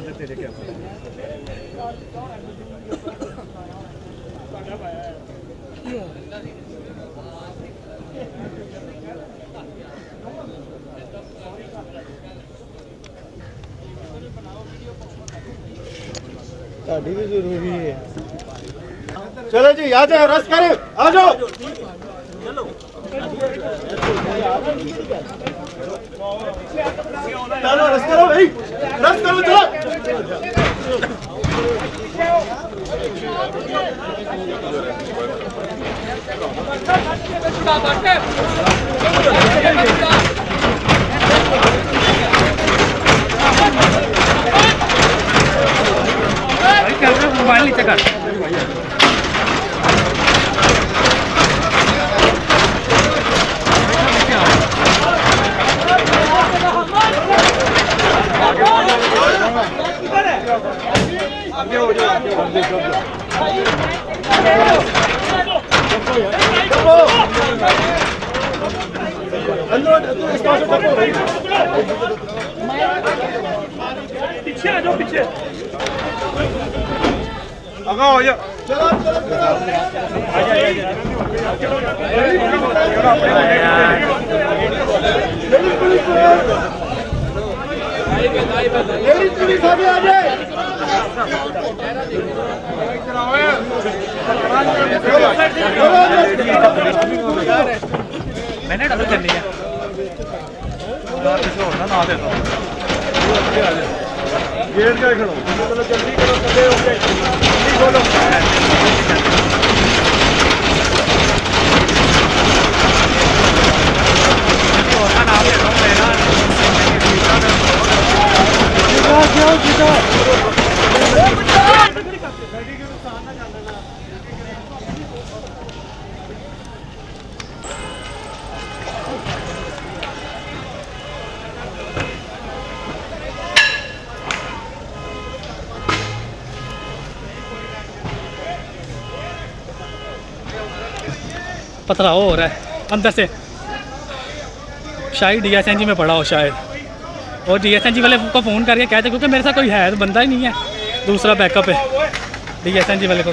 तेरे क्या भी जरूरी है। चलो जी आ जाओ रस करो आ जाओ चलो रस करो भाई रस करो चलो मोबाइल नीचे कर पीछे आ जाओ पीछे आगा हो जा चलो पुलिस आगे आ जाए मैंने डबल करनी है ना दे दो गेट का खड़ो चलो जल्दी करो खड़े हो गए जल्दी बोलो पथराव हो रहा है अंदर से शायद DSNG में पड़ा हो शायद और DSNG वाले को फ़ोन करके कहते क्योंकि मेरे साथ कोई है तो बंदा ही नहीं है दूसरा बैकअप है DSNG वाले को